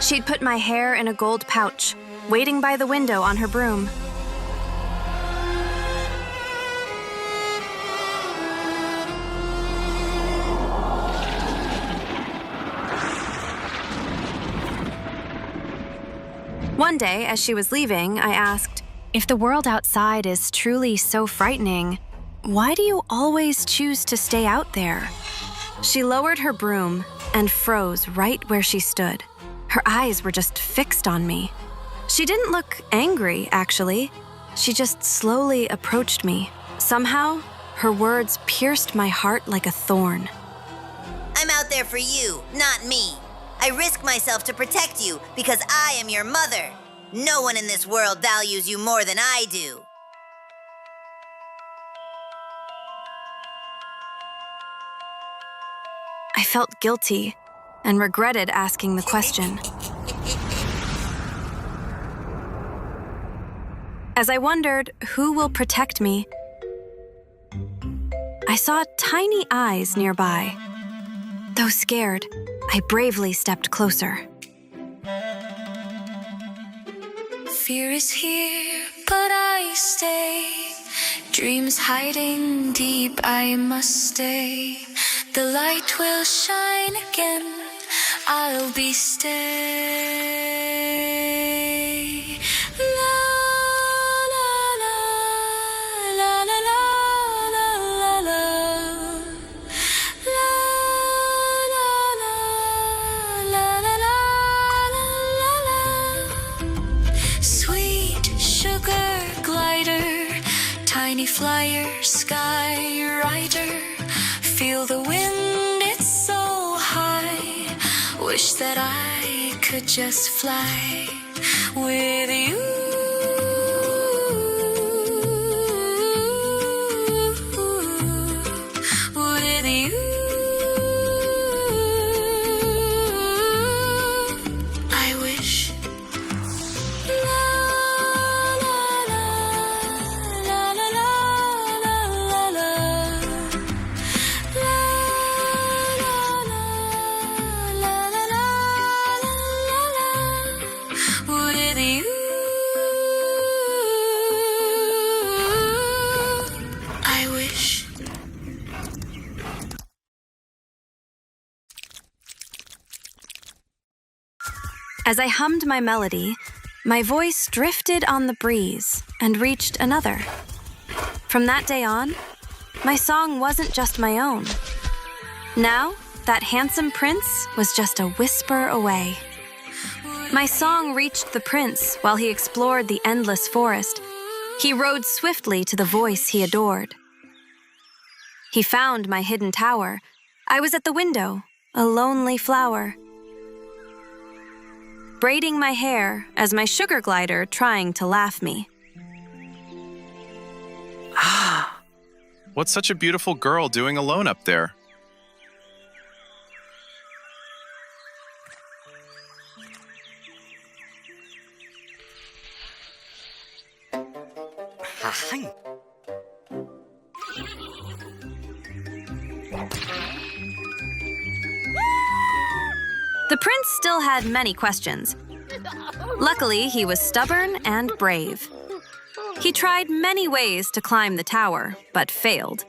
She'd put my hair in a gold pouch, waiting by the window on her broom. One day, as she was leaving, I asked, "If the world outside is truly so frightening, why do you always choose to stay out there?" She lowered her broom and froze right where she stood. Her eyes were just fixed on me. She didn't look angry, actually. She just slowly approached me. Somehow, her words pierced my heart like a thorn. I'm out there for you, not me. I risk myself to protect you because I am your mother. No one in this world values you more than I do. I felt guilty and regretted asking the question. As I wondered who will protect me, I saw tiny eyes nearby. Though scared, I bravely stepped closer. Fear is here, but I stay. Dreams hiding deep, I must stay. The light will shine again, I'll be stay. La la la la la la la la la. La la la la la la la la. Sweet sugar glider, tiny flyer, sky rider. Feel the wind, it's so high. Wish that I could just fly with you. With you. I wish. La la la la la la la la. With you, I wish. As I hummed my melody, my voice drifted on the breeze and reached another. From that day on, my song wasn't just my own. Now, that handsome prince was just a whisper away. My song reached the prince while he explored the endless forest. He rode swiftly to the voice he adored. He found my hidden tower. I was at the window, a lonely flower, braiding my hair as my sugar glider trying to laugh me. Ah, what's such a beautiful girl doing alone up there? The prince still had many questions. Luckily, he was stubborn and brave. He tried many ways to climb the tower, but failed.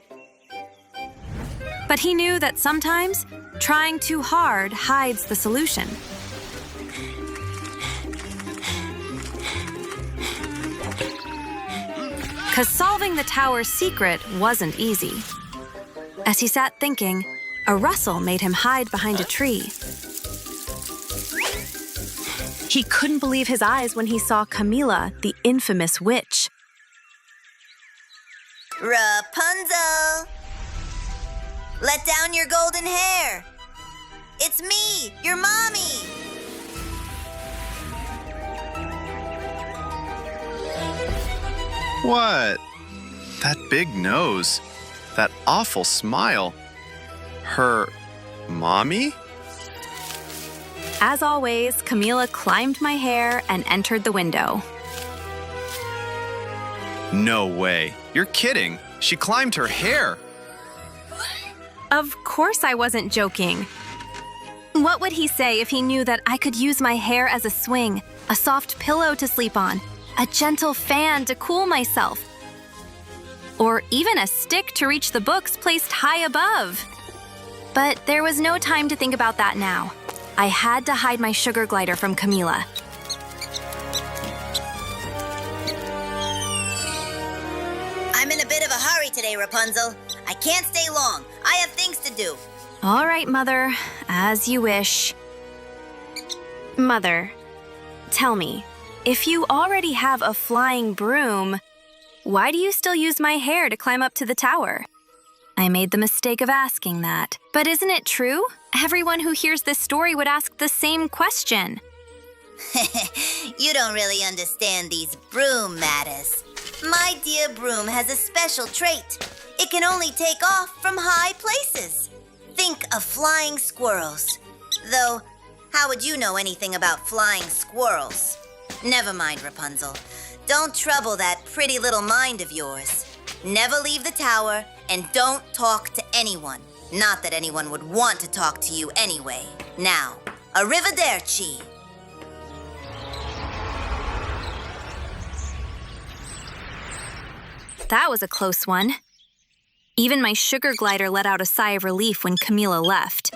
But he knew that sometimes trying too hard hides the solution. Because solving the tower's secret wasn't easy. As he sat thinking, a rustle made him hide behind a tree. He couldn't believe his eyes when he saw Camilla, the infamous witch. Rapunzel! Let down your golden hair! It's me, your mommy! What? That big nose. That awful smile. Her mommy? As always, Camilla climbed my hair and entered the window. No way. You're kidding. She climbed her hair. Of course I wasn't joking. What would he say if he knew that I could use my hair as a swing, a soft pillow to sleep on, a gentle fan to cool myself, or even a stick to reach the books placed high above? But there was no time to think about that now. I had to hide my sugar glider from Camila. I'm in a bit of a hurry today, Rapunzel. I can't stay long. I have things to do. All right, Mother, as you wish. Mother, tell me, if you already have a flying broom, why do you still use my hair to climb up to the tower? I made the mistake of asking that. But isn't it true? Everyone who hears this story would ask the same question. You don't really understand these broom matters. My dear broom has a special trait. It can only take off from high places. Think of flying squirrels. Though, how would you know anything about flying squirrels? Never mind, Rapunzel. Don't trouble that pretty little mind of yours. Never leave the tower, and don't talk to anyone. Not that anyone would want to talk to you anyway. Now, arrivederci. That was a close one. Even my sugar glider let out a sigh of relief when Camila left.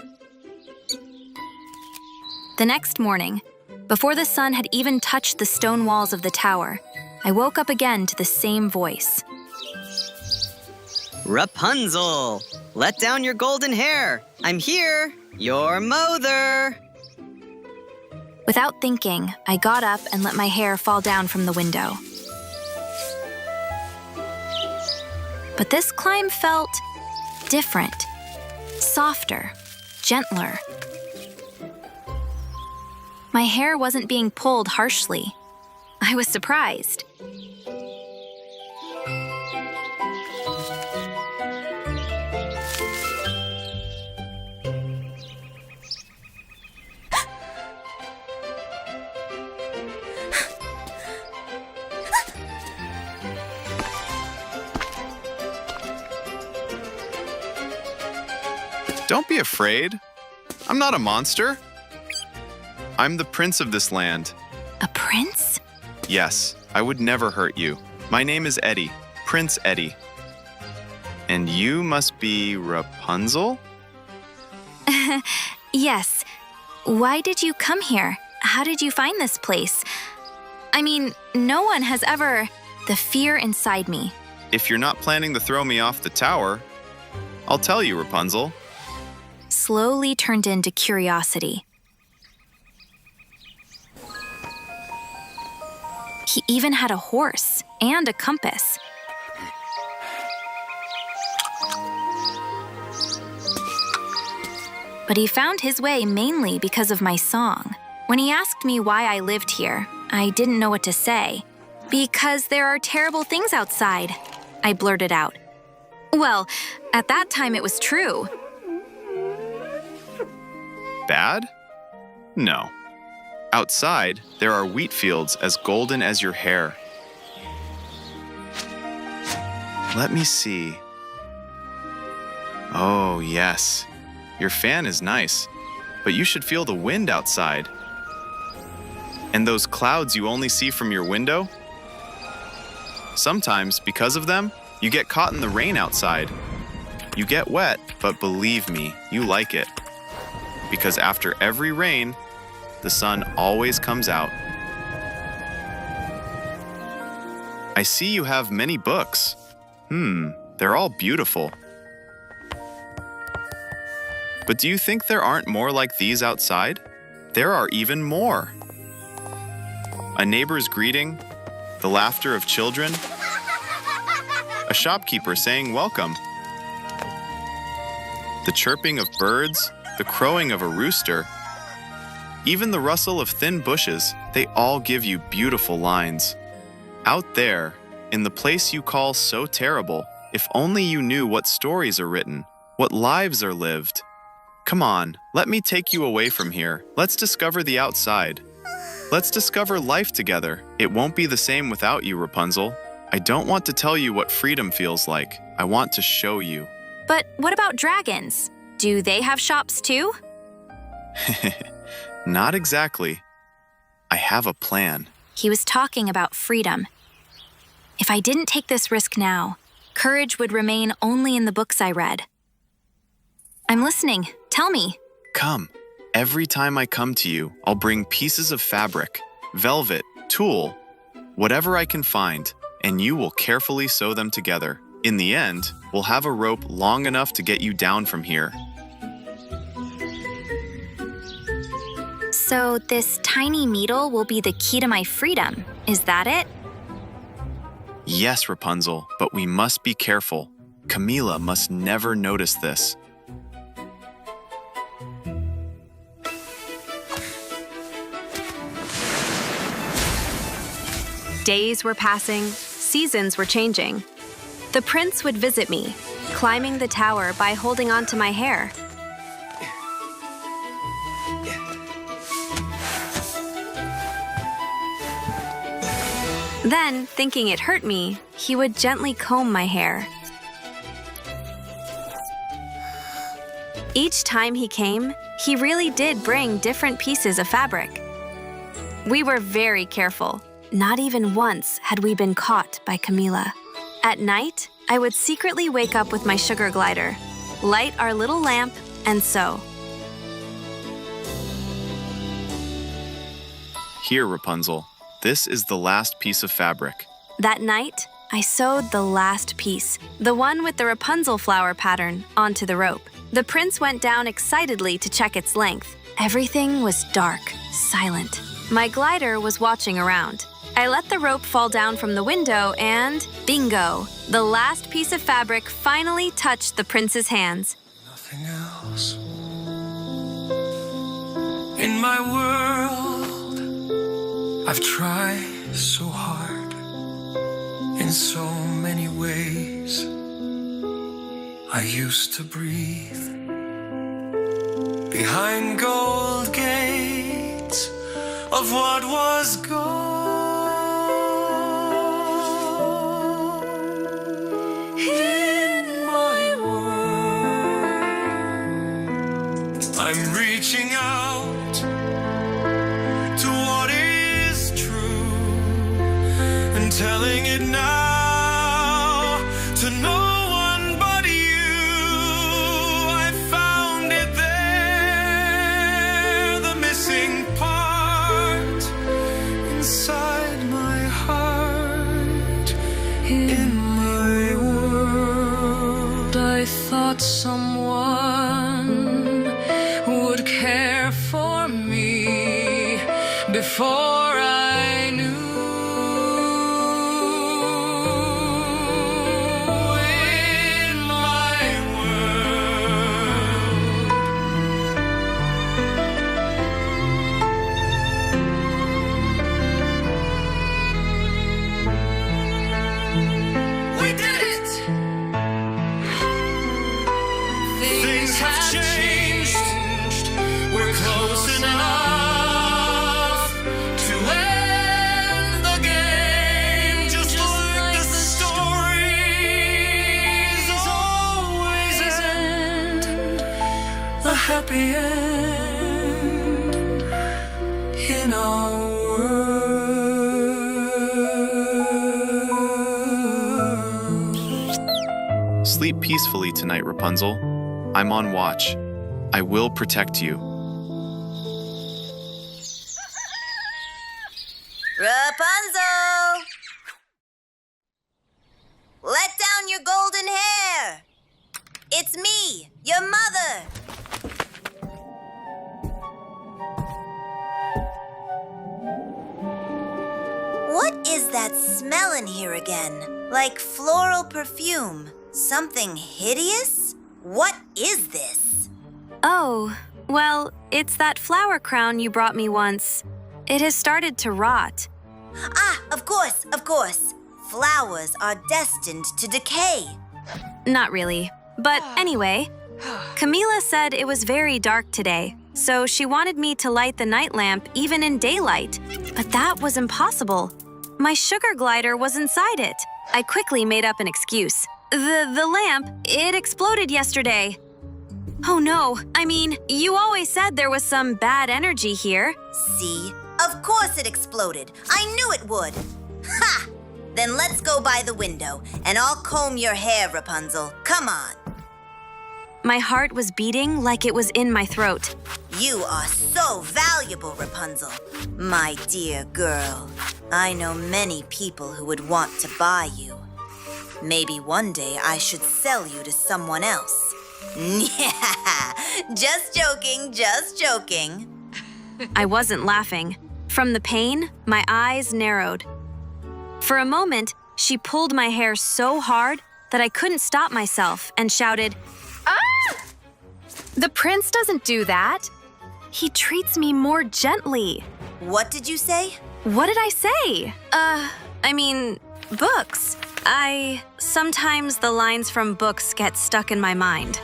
The next morning, before the sun had even touched the stone walls of the tower, I woke up again to the same voice. Rapunzel, let down your golden hair. I'm here, your mother. Without thinking, I got up and let my hair fall down from the window. But this climb felt different, softer, gentler. My hair wasn't being pulled harshly. I was surprised. Don't be afraid. I'm not a monster. I'm the prince of this land. A prince? Yes, I would never hurt you. My name is Eddie, Prince Eddie. And you must be Rapunzel? Yes. Why did you come here? How did you find this place? I mean, no one has ever... The fear inside me. If you're not planning to throw me off the tower, I'll tell you, Rapunzel. Slowly turned into curiosity. He even had a horse and a compass. But he found his way mainly because of my song. When he asked me why I lived here, I didn't know what to say. Because there are terrible things outside, I blurted out. Well, at that time it was true. Bad? No. Outside, there are wheat fields as golden as your hair. Let me see. Oh, yes. Your fan is nice, but you should feel the wind outside. And those clouds you only see from your window? Sometimes, because of them, you get caught in the rain outside. You get wet, but believe me, you like it. Because after every rain, the sun always comes out. I see you have many books. They're all beautiful. But do you think there aren't more like these outside? There are even more. A neighbor's greeting, the laughter of children, a shopkeeper saying welcome, the chirping of birds, the crowing of a rooster, even the rustle of thin bushes, they all give you beautiful lines. Out there, in the place you call so terrible, if only you knew what stories are written, what lives are lived. Come on, let me take you away from here. Let's discover the outside. Let's discover life together. It won't be the same without you, Rapunzel. I don't want to tell you what freedom feels like. I want to show you. But what about dragons? Do they have shops too? Not exactly. I have a plan. He was talking about freedom. If I didn't take this risk now, courage would remain only in the books I read. I'm listening. Tell me. Come. Every time I come to you, I'll bring pieces of fabric, velvet, tulle, whatever I can find, and you will carefully sew them together. In the end, we'll have a rope long enough to get you down from here. So this tiny needle will be the key to my freedom. Is that it? Yes, Rapunzel, but we must be careful. Camila must never notice this. Days were passing, seasons were changing. The prince would visit me, climbing the tower by holding on to my hair. Then, thinking it hurt me, he would gently comb my hair. Each time he came, he really did bring different pieces of fabric. We were very careful. Not even once had we been caught by Camila. At night, I would secretly wake up with my sugar glider, light our little lamp, and sew. Here, Rapunzel. This is the last piece of fabric. That night, I sewed the last piece, the one with the Rapunzel flower pattern, onto the rope. The prince went down excitedly to check its length. Everything was dark, silent. My glider was watching around. I let the rope fall down from the window and, bingo, the last piece of fabric finally touched the prince's hands. Nothing else. In my world, I've tried so hard in so many ways. I used to breathe behind gold gates of what was gone. In my world, I'm reaching out to what is true and telling it now to no one but you. I found it there, the missing part inside my heart. In my world, I thought someone would care for me before I knew. In my world, we did it! Things have changed. We're close enough to end the game, just like the stories always end. A happy end in our world. Sleep peacefully tonight, Rapunzel. I'm on watch. I will protect you. Rapunzel! Let down your golden hair! It's me, your mother! What is that smell in here again? Like floral perfume? Something hideous? What is this? Oh, well, it's that flower crown you brought me once. It has started to rot. Ah, of course, of course. Flowers are destined to decay. Not really. But anyway, Camila said it was very dark today, so she wanted me to light the night lamp even in daylight. But that was impossible. My sugar glider was inside it. I quickly made up an excuse. The lamp, it exploded yesterday. Oh no, I mean, you always said there was some bad energy here. See? Of course it exploded. I knew it would. Ha! Then let's go by the window, and I'll comb your hair, Rapunzel. Come on. My heart was beating like it was in my throat. You are so valuable, Rapunzel. My dear girl, I know many people who would want to buy you. Maybe one day I should sell you to someone else. Yeah, just joking, just joking. I wasn't laughing. From the pain, my eyes narrowed. For a moment, she pulled my hair so hard that I couldn't stop myself and shouted, "Ah! The prince doesn't do that. He treats me more gently." What did you say? What did I say? I mean, books. Sometimes the lines from books get stuck in my mind.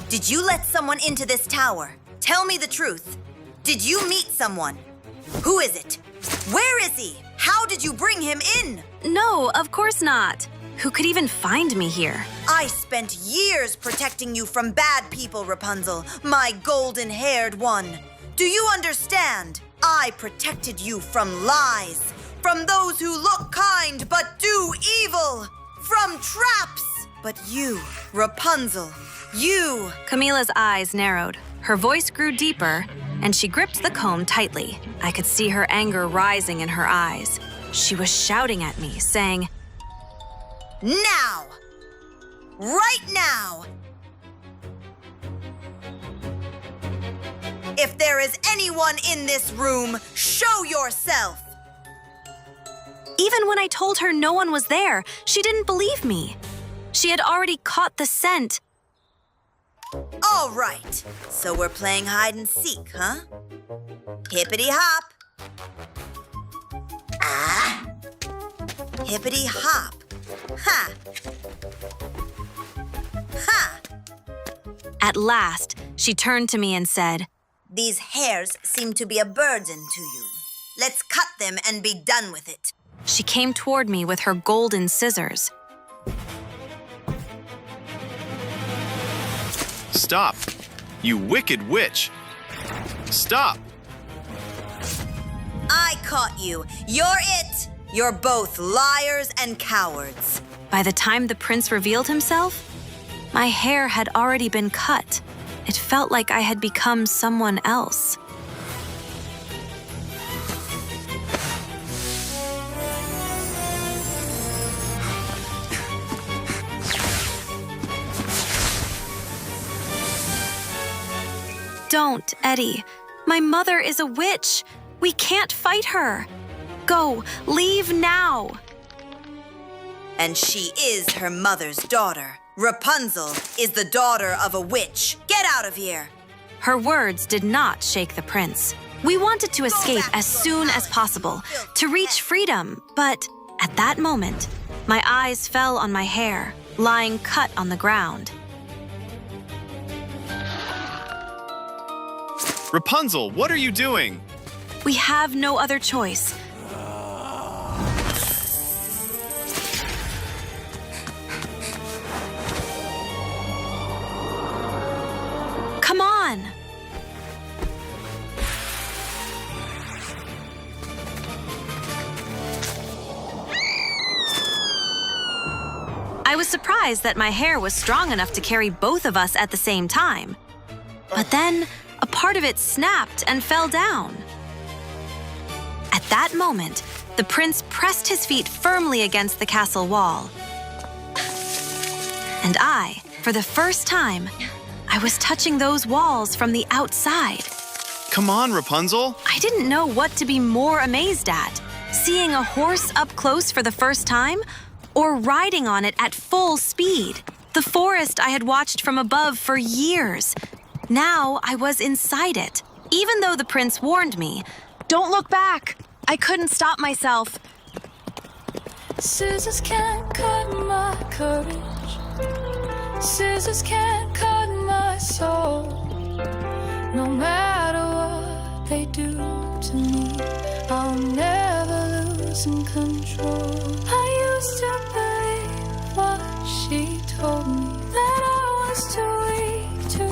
Did you let someone into this tower? Tell me the truth. Did you meet someone? Who is it? Where is he? How did you bring him in? No, of course not. Who could even find me here? I spent years protecting you from bad people, Rapunzel, my golden-haired one. Do you understand? I protected you from lies, from those who look kind but do evil, from traps. But you, Rapunzel, you... Camilla's eyes narrowed. Her voice grew deeper, and she gripped the comb tightly. I could see her anger rising in her eyes. She was shouting at me, saying, Now! Right now! If there is anyone in this room, show yourself! Even when I told her no one was there, she didn't believe me. She had already caught the scent. All right, so we're playing hide and seek, huh? Hippity hop. Ah! Hippity hop. Ha! Ha! At last, she turned to me and said, These hairs seem to be a burden to you. Let's cut them and be done with it. She came toward me with her golden scissors. Stop! You wicked witch! Stop! I caught you. You're it. You're both liars and cowards. By the time the prince revealed himself, my hair had already been cut. It felt like I had become someone else. Don't, Eddie. My mother is a witch. We can't fight her. Go, leave now. And she is her mother's daughter. Rapunzel is the daughter of a witch. Get out of here. Her words did not shake the prince. We wanted to escape as soon as possible, to reach freedom, but at that moment, my eyes fell on my hair, lying cut on the ground. Rapunzel, what are you doing? We have no other choice. Come on! I was surprised that my hair was strong enough to carry both of us at the same time. But then, a part of it snapped and fell down. At that moment, the prince pressed his feet firmly against the castle wall. And I, for the first time, I was touching those walls from the outside. Come on, Rapunzel. I didn't know what to be more amazed at, seeing a horse up close for the first time, or riding on it at full speed. The forest I had watched from above for years. Now I was inside it, even though the prince warned me. Don't look back! I couldn't stop myself. Scissors can't cut my courage. Scissors can't cut my soul. No matter what they do to me, I'll never lose in control. I used to believe what she told me, that I was too weak to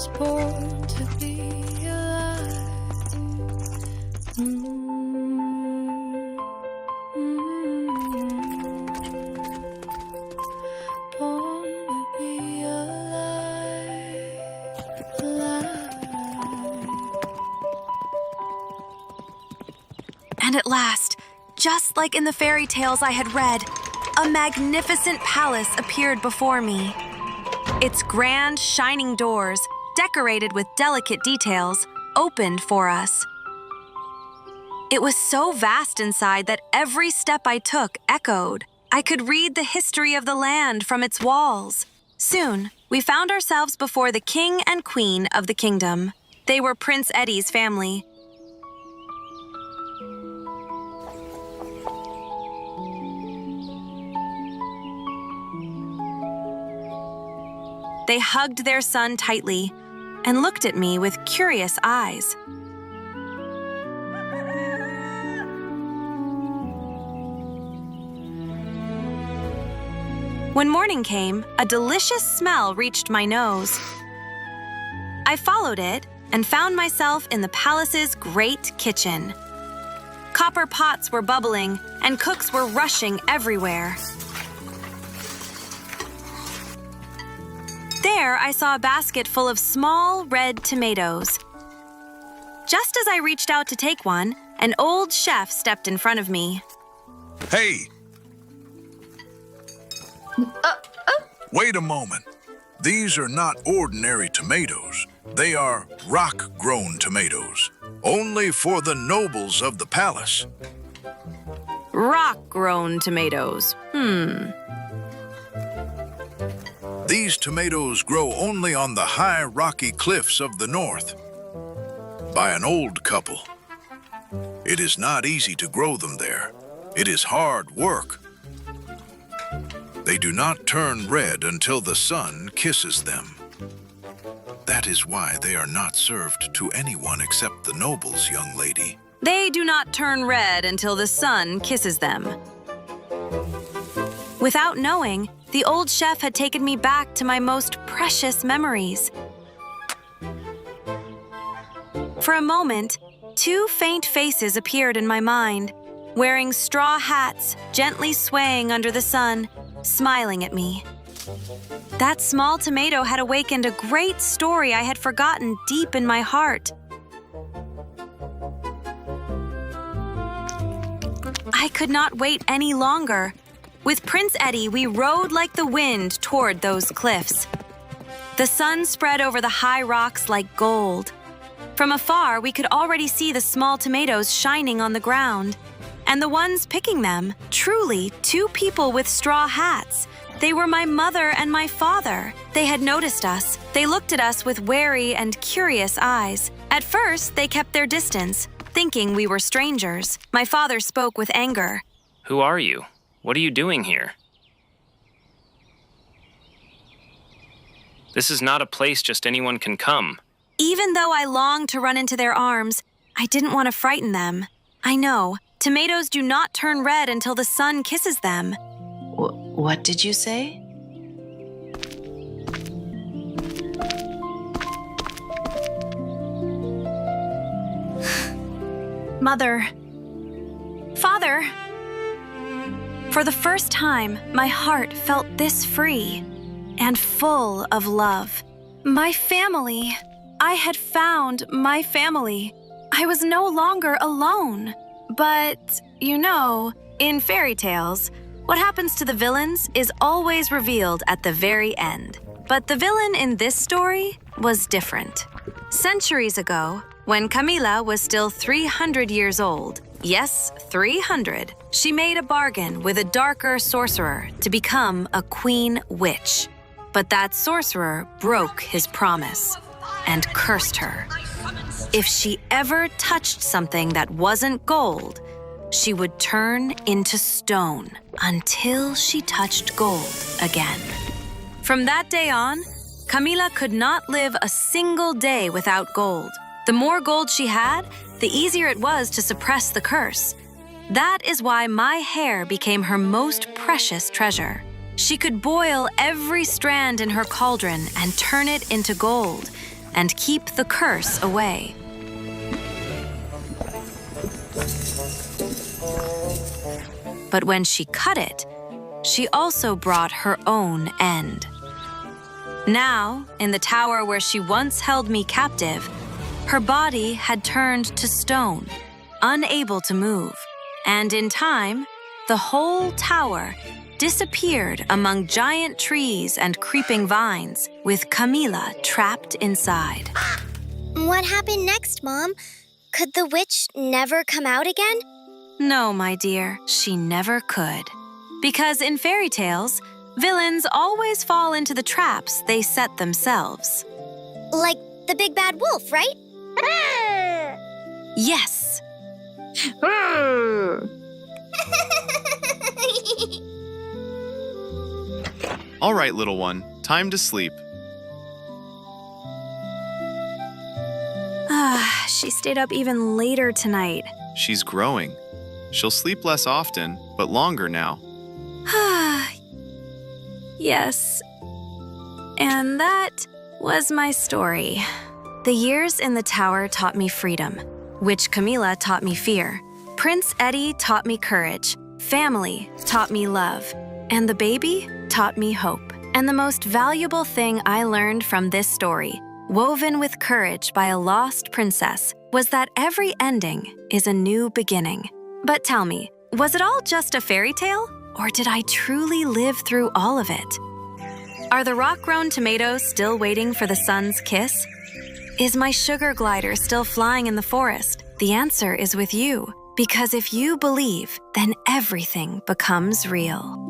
was born to be alive. Born to be alive, alive. And at last, just like in the fairy tales I had read, a magnificent palace appeared before me. Its grand, shining doors, decorated with delicate details, opened for us. It was so vast inside that every step I took echoed. I could read the history of the land from its walls. Soon, we found ourselves before the king and queen of the kingdom. They were Prince Eddie's family. They hugged their son tightly and looked at me with curious eyes. When morning came, a delicious smell reached my nose. I followed it and found myself in the palace's great kitchen. Copper pots were bubbling and cooks were rushing everywhere. There, I saw a basket full of small, red tomatoes. Just as I reached out to take one, an old chef stepped in front of me. Hey! Wait a moment. These are not ordinary tomatoes. They are rock-grown tomatoes, only for the nobles of the palace. Rock-grown tomatoes. These tomatoes grow only on the high rocky cliffs of the north, by an old couple. It is not easy to grow them there. It is hard work. They do not turn red until the sun kisses them. That is why they are not served to anyone except the nobles, young lady. They do not turn red until the sun kisses them. Without knowing, the old chef had taken me back to my most precious memories. For a moment, two faint faces appeared in my mind, wearing straw hats, gently swaying under the sun, smiling at me. That small tomato had awakened a great story I had forgotten deep in my heart. I could not wait any longer. With Prince Eddie, we rode like the wind toward those cliffs. The sun spread over the high rocks like gold. From afar, we could already see the small tomatoes shining on the ground. And the ones picking them, truly two people with straw hats. They were my mother and my father. They had noticed us. They looked at us with wary and curious eyes. At first, they kept their distance, thinking we were strangers. My father spoke with anger. Who are you? What are you doing here? This is not a place just anyone can come. Even though I longed to run into their arms, I didn't want to frighten them. I know, tomatoes do not turn red until the sun kisses them. What did you say? Mother. Father. For the first time, my heart felt this free and full of love. My family. I had found my family. I was no longer alone. But, you know, in fairy tales, what happens to the villains is always revealed at the very end. But the villain in this story was different. Centuries ago, when Camila was still 300 years old, yes, 300, she made a bargain with a darker sorcerer to become a queen witch. But that sorcerer broke his promise and cursed her. If she ever touched something that wasn't gold, she would turn into stone until she touched gold again. From that day on, Camila could not live a single day without gold. The more gold she had, the easier it was to suppress the curse. That is why my hair became her most precious treasure. She could boil every strand in her cauldron and turn it into gold, and keep the curse away. But when she cut it, she also brought her own end. Now, in the tower where she once held me captive, her body had turned to stone, unable to move, and in time, the whole tower disappeared among giant trees and creeping vines, with Camila trapped inside. What happened next, Mom? Could the witch never come out again? No, my dear, she never could. Because in fairy tales, villains always fall into the traps they set themselves. Like the big bad wolf, right? Yes. All right, little one, time to sleep. She stayed up even later tonight. She's growing. She'll sleep less often, but longer now. Yes. And that was my story. The years in the tower taught me freedom, Witch Camila taught me fear. Prince Eddie taught me courage. Family taught me love. And the baby taught me hope. And the most valuable thing I learned from this story, woven with courage by a lost princess, was that every ending is a new beginning. But tell me, was it all just a fairy tale? Or did I truly live through all of it? Are the rock-grown tomatoes still waiting for the sun's kiss? Is my sugar glider still flying in the forest? The answer is with you, because if you believe, then everything becomes real.